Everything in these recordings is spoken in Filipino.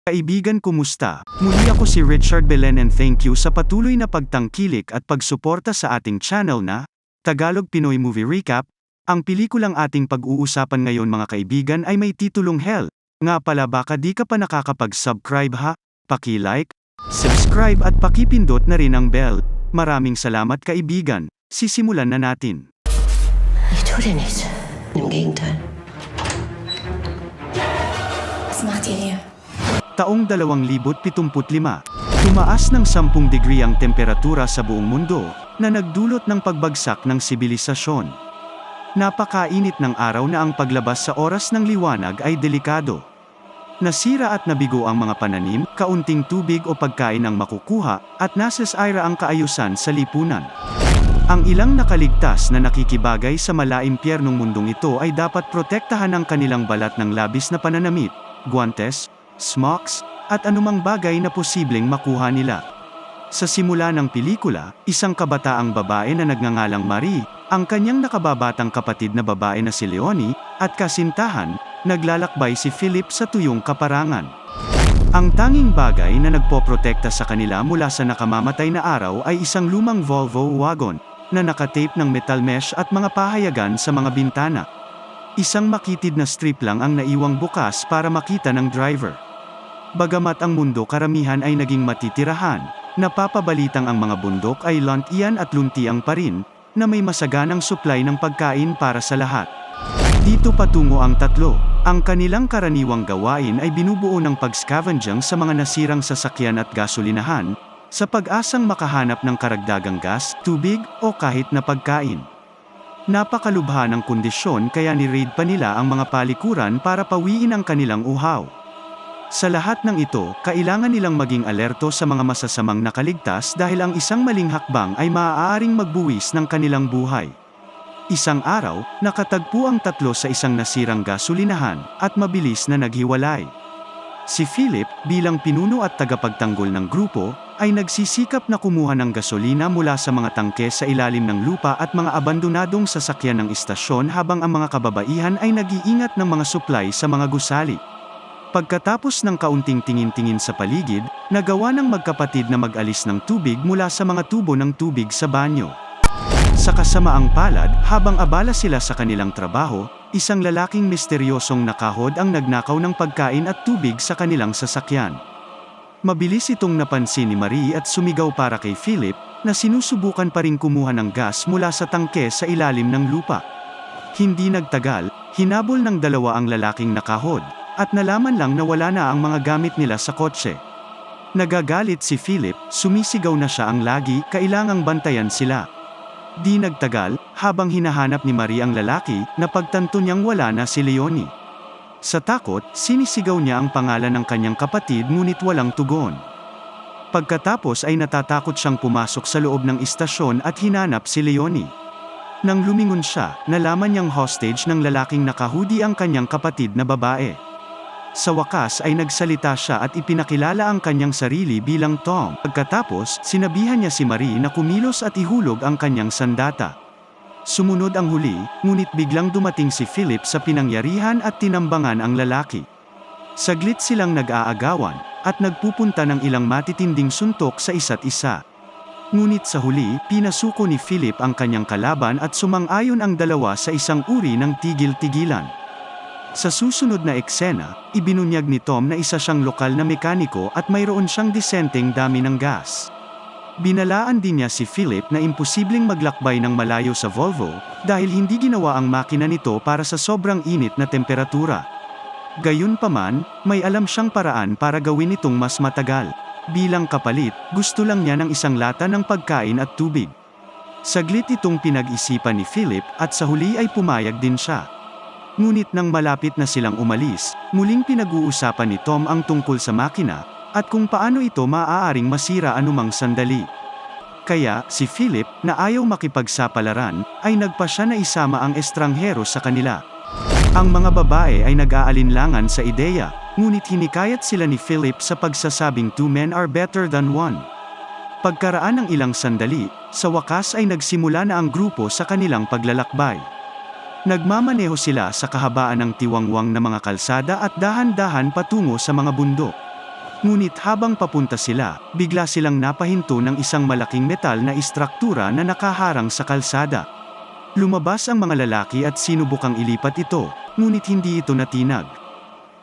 Kaibigan, kumusta? Muli ako si Richard Belen and thank you sa patuloy na pagtangkilik at pagsuporta sa ating channel na Tagalog Pinoy Movie Recap. Ang pelikulang ating pag-uusapan ngayon mga kaibigan ay may titulong Hell. Nga pala, baka di ka pa nakakapag-subscribe ha? Paki-like, subscribe at pakipindot na rin ang bell. Maraming salamat kaibigan. Sisimulan na natin. Ich tue dir nichts. Im Gegenteil. Was macht ihr hier? Taong 2075, tumaas ng 10 degree ang temperatura sa buong mundo, na nagdulot ng pagbagsak ng sibilisasyon. Napakainit ng araw na ang paglabas sa oras ng liwanag ay delikado. Nasira at nabigo ang mga pananim, kaunting tubig o pagkain ang makukuha, at nasasayra ang kaayusan sa lipunan. Ang ilang nakaligtas na nakikibagay sa malaimpyernong mundong ito ay dapat protektahan ang kanilang balat ng labis na pananamit, guantes, smocks, at anumang bagay na posibleng makuha nila. Sa simula ng pelikula, isang kabataang babae na nagngangalang Marie, ang kanyang nakababatang kapatid na babae na si Leonie, at kasintahan, naglalakbay si Philip sa tuyong kaparangan. Ang tanging bagay na nagpoprotekta sa kanila mula sa nakamamatay na araw ay isang lumang Volvo wagon, na nakatape ng metal mesh at mga pahayagan sa mga bintana. Isang makitid na strip lang ang naiwang bukas para makita ng driver. Bagamat ang mundo karamihan ay naging matitirahan, napapabalitang ang mga bundok ay lantian at luntiang pa rin, na may masaganang supply ng pagkain para sa lahat. Dito patungo ang tatlo. Ang kanilang karaniwang gawain ay binubuo ng pag-scavenging sa mga nasirang sasakyan at gasolinahan, sa pag-asang makahanap ng karagdagang gas, tubig, o kahit na pagkain. Napakalubha ng kondisyon kaya ni-raid pa nila ang mga palikuran para pawiin ang kanilang uhaw. Sa lahat ng ito, kailangan nilang maging alerto sa mga masasamang nakaligtas dahil ang isang maling hakbang ay maaaring magbuwis ng kanilang buhay. Isang araw, nakatagpo ang tatlo sa isang nasirang gasolinahan, at mabilis na naghiwalay. Si Philip, bilang pinuno at tagapagtanggol ng grupo, ay nagsisikap na kumuha ng gasolina mula sa mga tangke sa ilalim ng lupa at mga abandonadong sasakyan ng istasyon habang ang mga kababaihan ay nag-iingat ng mga supply sa mga gusali. Pagkatapos ng kaunting tingin-tingin sa paligid, nagawa ng magkapatid na mag-alis ng tubig mula sa mga tubo ng tubig sa banyo. Sa kasamaang palad, habang abala sila sa kanilang trabaho, isang lalaking misteryosong nakahod ang nagnakaw ng pagkain at tubig sa kanilang sasakyan. Mabilis itong napansin ni Marie at sumigaw para kay Philip, na sinusubukan pa rin kumuha ng gas mula sa tangke sa ilalim ng lupa. Hindi nagtagal, hinabol ng dalawa ang lalaking nakahod, at nalaman lang na wala na ang mga gamit nila sa kotse. Nagagalit si Philip, sumisigaw na siya ang lagi, kailangang bantayan sila. Di nagtagal, habang hinahanap ni Marie ang lalaki, napagtanto niyang wala na si Leonie. Sa takot, sinisigaw niya ang pangalan ng kanyang kapatid ngunit walang tugon. Pagkatapos ay natatakot siyang pumasok sa loob ng istasyon at hinanap si Leonie. Nang lumingon siya, nalaman niyang hostage ng lalaking nakahudi ang kanyang kapatid na babae. Sa wakas ay nagsalita siya at ipinakilala ang kanyang sarili bilang Tom. Pagkatapos, sinabihan niya si Marie na kumilos at ihulog ang kanyang sandata. Sumunod ang huli, ngunit biglang dumating si Philip sa pinangyarihan at tinambangan ang lalaki. Saglit silang nag-aagawan, at nagpupunta ng ilang matitinding suntok sa isa't isa. Ngunit sa huli, pinasuko ni Philip ang kanyang kalaban at sumang-ayon ang dalawa sa isang uri ng tigil-tigilan. Sa susunod na eksena, ibinunyag ni Tom na isa siyang lokal na mekaniko at mayroon siyang disenteng dami ng gas. Binalaan din niya si Philip na imposibleng maglakbay ng malayo sa Volvo, dahil hindi ginawa ang makina nito para sa sobrang init na temperatura. Gayunpaman, may alam siyang paraan para gawin itong mas matagal. Bilang kapalit, gusto lang niya ng isang lata ng pagkain at tubig. Saglit itong pinag-isipan ni Philip at sa huli ay pumayag din siya. Ngunit nang malapit na silang umalis, muling pinag-uusapan ni Tom ang tungkol sa makina, at kung paano ito maaaring masira anumang sandali. Kaya, si Philip, na ayaw makipagsapalaran, ay nagpasya na isama ang estranghero sa kanila. Ang mga babae ay nag-aalinlangan sa ideya, ngunit hinikayat sila ni Philip sa pagsasabing 2 men are better than 1. Pagkaraan ng ilang sandali, sa wakas ay nagsimula na ang grupo sa kanilang paglalakbay. Nagmamaneho sila sa kahabaan ng tiwangwang na mga kalsada at dahan-dahan patungo sa mga bundok. Ngunit habang papunta sila, bigla silang napahinto ng isang malaking metal na istruktura na nakaharang sa kalsada. Lumabas ang mga lalaki at sinubukang ilipat ito, ngunit hindi ito natinag.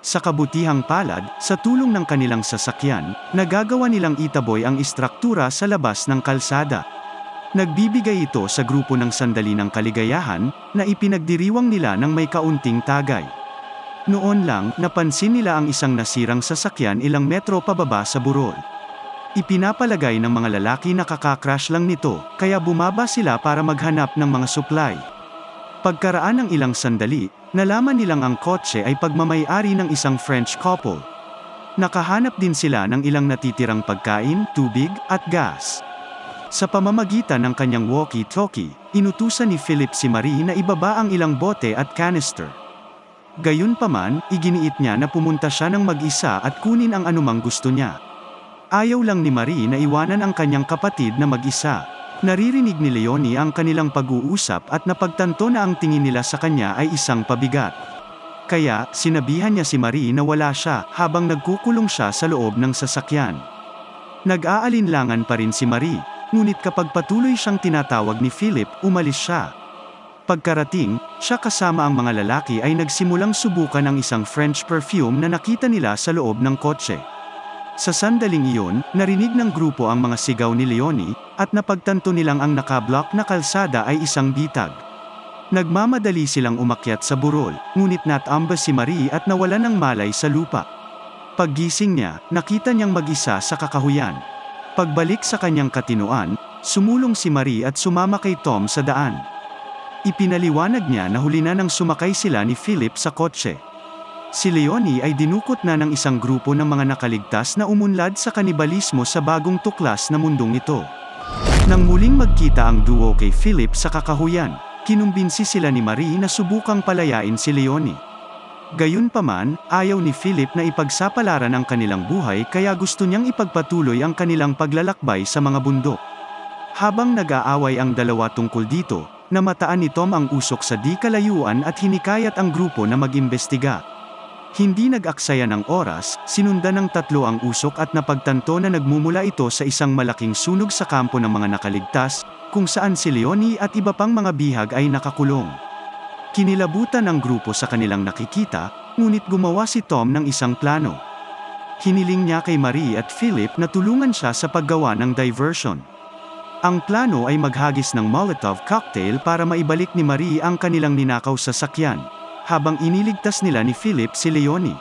Sa kabutihang palad, sa tulong ng kanilang sasakyan, nagagawa nilang itaboy ang istruktura sa labas ng kalsada. Nagbibigay ito sa grupo ng sandali ng kaligayahan, na ipinagdiriwang nila ng may kaunting tagay. Noon lang, napansin nila ang isang nasirang sasakyan ilang metro pababa sa burol. Ipinapalagay ng mga lalaki na kakakrash lang nito, kaya bumaba sila para maghanap ng mga supply. Pagkaraan ng ilang sandali, nalaman nilang ang kotse ay pagmamay-ari ng isang French couple. Nakahanap din sila ng ilang natitirang pagkain, tubig, at gas. Sa pamamagitan ng kanyang walkie-talkie, inutusan ni Philip si Marie na ibaba ang ilang bote at canister. Gayunpaman, iginiit niya na pumunta siya ng mag-isa at kunin ang anumang gusto niya. Ayaw lang ni Marie na iwanan ang kanyang kapatid na mag-isa. Naririnig ni Leonie ang kanilang pag-uusap at napagtanto na ang tingin nila sa kanya ay isang pabigat. Kaya, sinabihan niya si Marie na wala siya habang nagkukulong siya sa loob ng sasakyan. Nag-aalinlangan pa rin si Marie, ngunit kapag patuloy siyang tinatawag ni Philip, umalis siya. Pagkarating, siya kasama ang mga lalaki ay nagsimulang subukan ang isang French perfume na nakita nila sa loob ng kotse. Sa sandaling iyon, narinig ng grupo ang mga sigaw ni Leonie, at napagtanto nilang ang nakablock na kalsada ay isang bitag. Nagmamadali silang umakyat sa burol, ngunit natambas si Marie at nawalan ng malay sa lupa. Paggising niya, nakita niyang mag-isa sa kakahuyan. Pagbalik sa kanyang katinoan, sumulong si Marie at sumama kay Tom sa daan. Ipinaliwanag niya na huli na nang sumakay sila ni Philip sa kotse. Si Leonie ay dinukot na ng isang grupo ng mga nakaligtas na umunlad sa kanibalismo sa bagong tuklas na mundong ito. Nang muling magkita ang duo kay Philip sa kakahuyan, kinumbinsi sila ni Marie na subukang palayain si Leonie. Gayunpaman, ayaw ni Philip na ipagsapalaran ang kanilang buhay kaya gusto niyang ipagpatuloy ang kanilang paglalakbay sa mga bundok. Habang nag-aaway ang dalawa tungkol dito, namataan ni Tom ang usok sa di kalayuan at hinikayat ang grupo na mag-imbestiga. Hindi nag-aksaya ng oras, sinundan ng tatlo ang usok at napagtanto na nagmumula ito sa isang malaking sunog sa kampo ng mga nakaligtas, kung saan si Leonie at iba pang mga bihag ay nakakulong. Kinilabutan ang grupo sa kanilang nakikita, ngunit gumawa si Tom ng isang plano. Hiniling niya kay Marie at Philip na tulungan siya sa paggawa ng diversion. Ang plano ay maghagis ng Molotov cocktail para maibalik ni Marie ang kanilang ninakaw sa sakyan, habang iniligtas nila ni Philip si Leonie.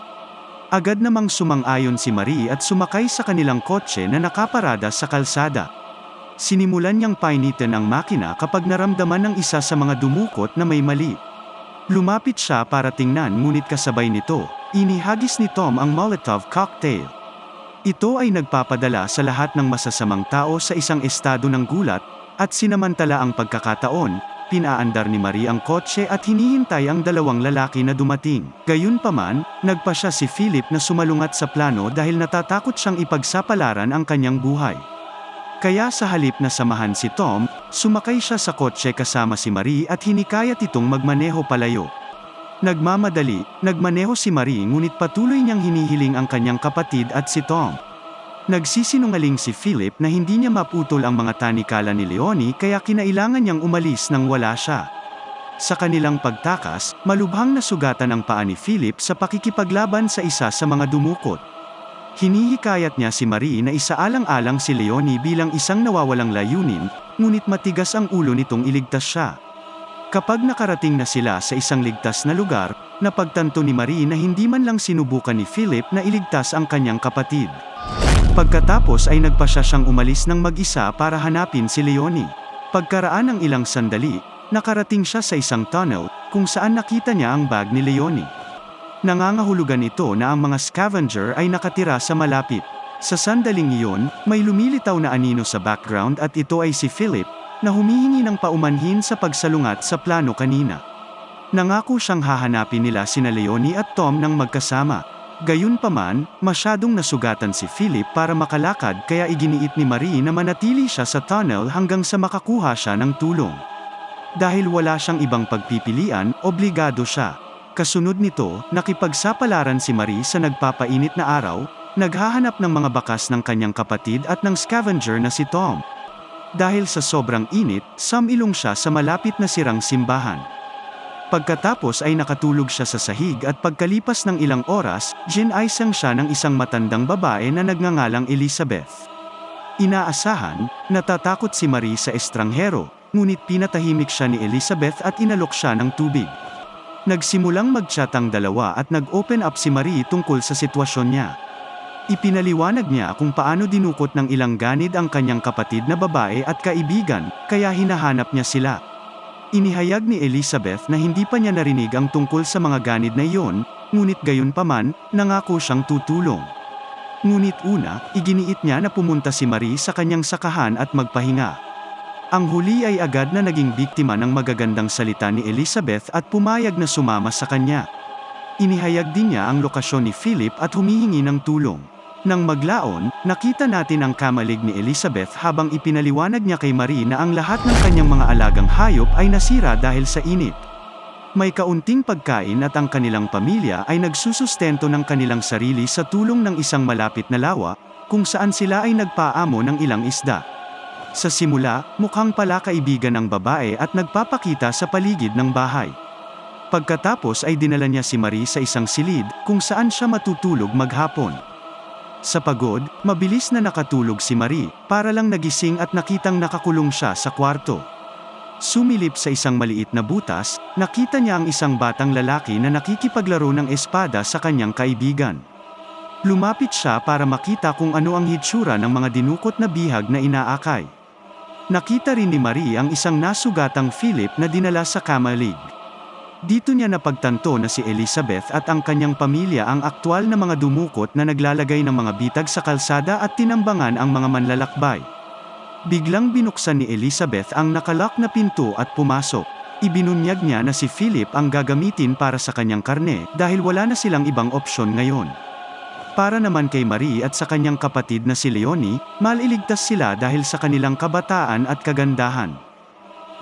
Agad namang sumang-ayon si Marie at sumakay sa kanilang kotse na nakaparada sa kalsada. Sinimulan niyang painitin ang makina kapag naramdaman ng isa sa mga dumukot na may mali. Lumapit siya para tingnan ngunit kasabay nito, inihagis ni Tom ang Molotov cocktail. Ito ay nagpapadala sa lahat ng masasamang tao sa isang estado ng gulat, at sinamantala ang pagkakataon, pinaandar ni Marie ang kotse at hinihintay ang dalawang lalaki na dumating. Gayunpaman, nagpasya si Philip na sumalungat sa plano dahil natatakot siyang ipagsapalaran ang kanyang buhay. Kaya sa halip na samahan si Tom, sumakay siya sa kotse kasama si Marie at hinikayat itong magmaneho palayo. Nagmaneho si Marie ngunit patuloy niyang hinihiling ang kanyang kapatid at si Tom. Nagsisinungaling si Philip na hindi niya maputol ang mga tanikala ni Leonie kaya kinailangan niyang umalis nang wala siya. Sa kanilang pagtakas, malubhang nasugatan ang paa ni Philip sa pakikipaglaban sa isa sa mga dumukot. Hinihikayat niya si Marie na isaalang-alang si Leonie bilang isang nawawalang layunin, ngunit matigas ang ulo nitong iligtas siya. Kapag nakarating na sila sa isang ligtas na lugar, napagtanto ni Marie na hindi man lang sinubukan ni Philip na iligtas ang kanyang kapatid. Pagkatapos ay nagpasya siyang umalis ng mag-isa para hanapin si Leonie. Pagkaraan ng ilang sandali, nakarating siya sa isang tunnel, kung saan nakita niya ang bag ni Leonie. Nangangahulugan ito na ang mga scavenger ay nakatira sa malapit. Sa sandaling iyon, may lumilitaw na anino sa background at ito ay si Philip, na humihingi ng paumanhin sa pagsalungat sa plano kanina. Nangako siyang hahanapin nila sina Leonie at Tom nang magkasama. Gayunpaman, masyadong nasugatan si Philip para makalakad kaya iginiit ni Marie na manatili siya sa tunnel hanggang sa makakuha siya ng tulong. Dahil wala siyang ibang pagpipilian, obligado siya. Kasunod nito, nakipagsapalaran si Marie sa nagpapainit na araw, Naghahanap ng mga bakas ng kanyang kapatid at ng scavenger na si Tom. Dahil sa sobrang init, sumilong siya sa malapit na sirang simbahan. Pagkatapos ay nakatulog siya sa sahig at pagkalipas ng ilang oras, ginaisang siya ng isang matandang babae na nagngangalang Elizabeth. Inaasahan, natatakot si Marie sa estranghero, ngunit pinatahimik siya ni Elizabeth at inalok siya ng tubig. Nagsimulang mag-chat ang dalawa at nag-open up si Marie tungkol sa sitwasyon niya. Ipinaliwanag niya kung paano dinukot ng ilang ganid ang kanyang kapatid na babae at kaibigan, kaya hinahanap niya sila. Inihayag ni Elizabeth na hindi pa niya narinig ang tungkol sa mga ganid na iyon, ngunit gayunpaman, nangako siyang tutulong. Ngunit una, iginiit niya na pumunta si Marie sa kanyang sakahan at magpahinga. Ang huli ay agad na naging biktima ng magagandang salita ni Elizabeth at pumayag na sumama sa kanya. Inihayag din niya ang lokasyon ni Philip at humihingi ng tulong. Nang maglaon, nakita natin ang kamalig ni Elizabeth habang ipinaliwanag niya kay Marie na ang lahat ng kanyang mga alagang hayop ay nasira dahil sa init. May kaunting pagkain at ang kanilang pamilya ay nagsusustento ng kanilang sarili sa tulong ng isang malapit na lawa, kung saan sila ay nagpaamo ng ilang isda. Sa simula, mukhang pala kaibigan ng babae at nagpapakita sa paligid ng bahay. Pagkatapos ay dinala niya si Marie sa isang silid, kung saan siya matutulog maghapon. Sa pagod, mabilis na nakatulog si Marie, para lang nagising at nakitang nakakulong siya sa kwarto. Sumilip sa isang maliit na butas, nakita niya ang isang batang lalaki na nakikipaglaro ng espada sa kanyang kaibigan. Lumapit siya para makita kung ano ang hitsura ng mga dinukot na bihag na inaakay. Nakita rin ni Marie ang isang nasugatang Philip na dinala sa kamalig. Dito niya napagtanto na si Elizabeth at ang kanyang pamilya ang aktwal na mga dumukot na naglalagay ng mga bitag sa kalsada at tinambangan ang mga manlalakbay. Biglang binuksan ni Elizabeth ang nakalock na pinto at pumasok. Ibinunyag niya na si Philip ang gagamitin para sa kanyang karne dahil wala na silang ibang opsyon ngayon. Para naman kay Marie at sa kanyang kapatid na si Leonie, maliligtas sila dahil sa kanilang kabataan at kagandahan.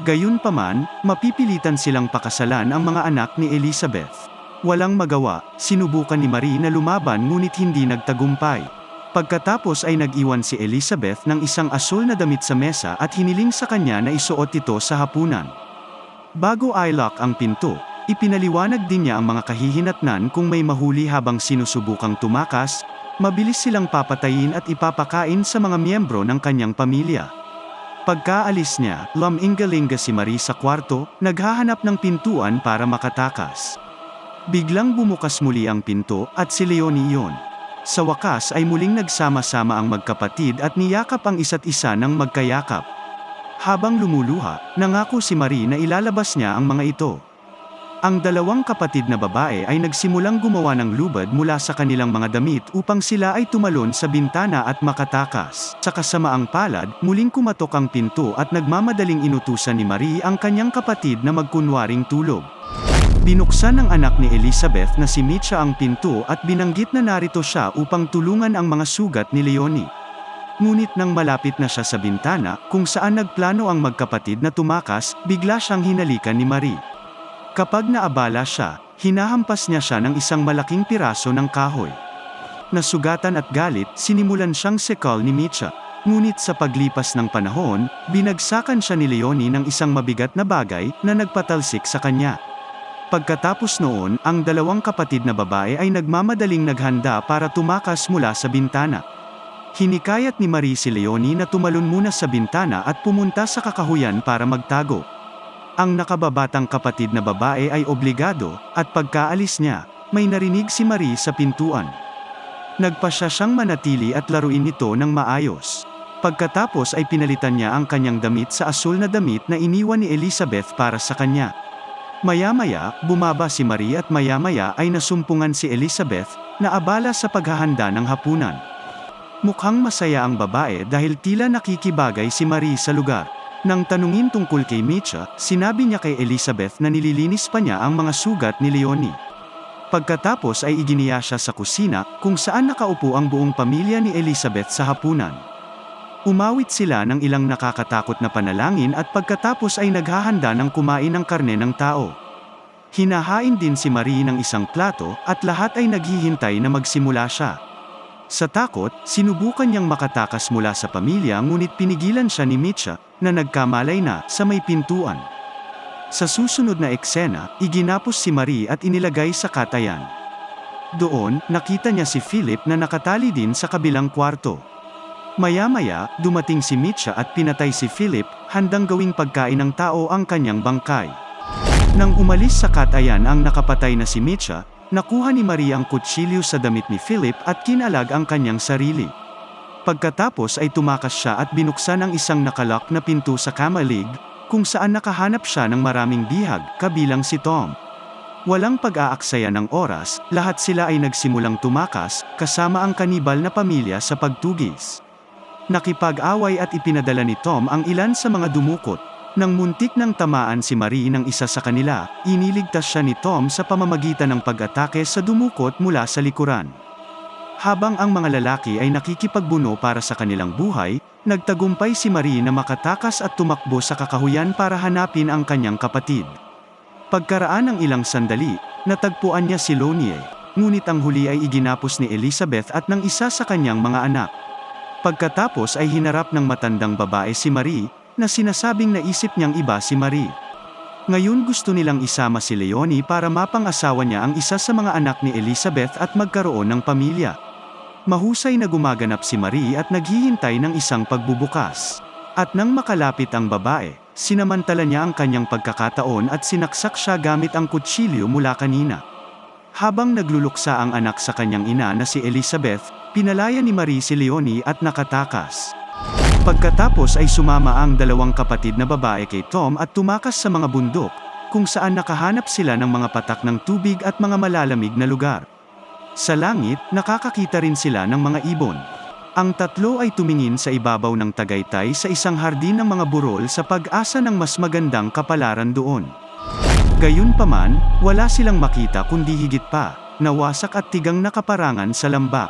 Gayunpaman, mapipilitan silang pakasalan ang mga anak ni Elizabeth. Walang magawa, sinubukan ni Marie na lumaban ngunit hindi nagtagumpay. Pagkatapos ay nag-iwan si Elizabeth ng isang asul na damit sa mesa at hiniling sa kanya na isuot ito sa hapunan. Bago i-lock ang pinto, ipinaliwanag din niya ang mga kahihinatnan kung may mahuli habang sinusubukang tumakas, mabilis silang papatayin at ipapakain sa mga miyembro ng kanyang pamilya. Pagkaalis niya, lumingalinga si Marie sa kwarto, naghahanap ng pintuan para makatakas. Biglang bumukas muli ang pinto at si Leonie iyon. Sa wakas ay muling nagsama-sama ang magkapatid at niyakap ang isa't isa ng magkayakap. Habang lumuluha, nangako si Marie na ilalabas niya ang mga ito. Ang dalawang kapatid na babae ay nagsimulang gumawa ng lubad mula sa kanilang mga damit upang sila ay tumalon sa bintana at makatakas. Sa kasamaang palad, muling kumatok ang pinto at nagmamadaling inutusan ni Marie ang kanyang kapatid na magkunwaring tulog. Binuksan ng anak ni Elizabeth na si Mitcha ang pinto at binanggit na narito siya upang tulungan ang mga sugat ni Leonie. Ngunit nang malapit na siya sa bintana, kung saan nagplano ang magkapatid na tumakas, bigla siyang hinalikan ni Marie. Kapag naabala siya, hinahampas niya siya ng isang malaking piraso ng kahoy. Nasugatan at galit, sinimulan siyang sekal ni Mitcha. Ngunit sa paglipas ng panahon, binagsakan siya ni Leonie ng isang mabigat na bagay na nagpatalsik sa kanya. Pagkatapos noon, ang dalawang kapatid na babae ay nagmamadaling naghanda para tumakas mula sa bintana. Hinikayat ni Marie si Leonie na tumalon muna sa bintana at pumunta sa kakahuyan para magtago. Ang nakababatang kapatid na babae ay obligado, at pagkaalis niya, may narinig si Marie sa pintuan. Nagpasya siyang manatili at laruin ito ng maayos. Pagkatapos ay pinalitan niya ang kanyang damit sa asul na damit na iniwan ni Elizabeth para sa kanya. Maya-maya, bumaba si Marie at maya-maya ay nasumpungan si Elizabeth, na abala sa paghahanda ng hapunan. Mukhang masaya ang babae dahil tila nakikibagay si Marie sa lugar. Nang tanungin tungkol kay Mitcha, sinabi niya kay Elizabeth na nililinis pa niya ang mga sugat ni Leonie. Pagkatapos ay iginiya siya sa kusina, kung saan nakaupo ang buong pamilya ni Elizabeth sa hapunan. Umawit sila ng ilang nakakatakot na panalangin at pagkatapos ay naghahanda ng kumain ng karne ng tao. Hinahain din si Marie ng isang plato, at lahat ay naghihintay na magsimula siya. Sa takot, sinubukan niyang makatakas mula sa pamilya ngunit pinigilan siya ni Mitcha, na nagkamalay na, sa may pintuan. Sa susunod na eksena, iginapos si Marie at inilagay sa katayan. Doon, nakita niya si Philip na nakatali din sa kabilang kwarto. Maya-maya, dumating si Mitcha at pinatay si Philip, handang gawing pagkain ng tao ang kanyang bangkay. Nang umalis sa katayan ang nakapatay na si Mitcha, nakuha ni Marie ang kutsilyo sa damit ni Philip at kinalag ang kanyang sarili. Pagkatapos ay tumakas siya at binuksan ang isang nakalock na pinto sa kamalig, kung saan nakahanap siya ng maraming bihag, kabilang si Tom. Walang pag-aaksaya ng oras, lahat sila ay nagsimulang tumakas, kasama ang kanibal na pamilya sa pagtugis. Nakipag-away at ipinadala ni Tom ang ilan sa mga dumukot. Nang muntik nang tamaan si Marie ng isa sa kanila, iniligtas siya ni Tom sa pamamagitan ng pag-atake sa dumukot mula sa likuran. Habang ang mga lalaki ay nakikipagbuno para sa kanilang buhay, nagtagumpay si Marie na makatakas at tumakbo sa kakahuyan para hanapin ang kanyang kapatid. Pagkaraan ng ilang sandali, natagpuan niya si Lonie, ngunit ang huli ay iginapos ni Elizabeth at ng isa sa kanyang mga anak. Pagkatapos ay hinarap ng matandang babae si Marie, na sinasabing naisip niyang iba si Marie. Ngayon gusto nilang isama si Leonie para mapang-asawa niya ang isa sa mga anak ni Elizabeth at magkaroon ng pamilya. Mahusay na gumaganap si Marie at naghihintay ng isang pagbubukas. At nang makalapit ang babae, sinamantala niya ang kanyang pagkakataon at sinaksak siya gamit ang kutsilyo mula kanina. Habang nagluluksa ang anak sa kanyang ina na si Elizabeth, pinalaya ni Marie si Leonie at nakatakas. Pagkatapos ay sumama ang dalawang kapatid na babae kay Tom at tumakas sa mga bundok, kung saan nakahanap sila ng mga patak ng tubig at mga malalamig na lugar. Sa langit, nakakakita rin sila ng mga ibon. Ang tatlo ay tumingin sa ibabaw ng Tagaytay sa isang hardin ng mga burol sa pag-asa ng mas magandang kapalaran doon. Gayunpaman, wala silang makita kundi higit pa, nawasak at tigang nakaparangan sa lambak.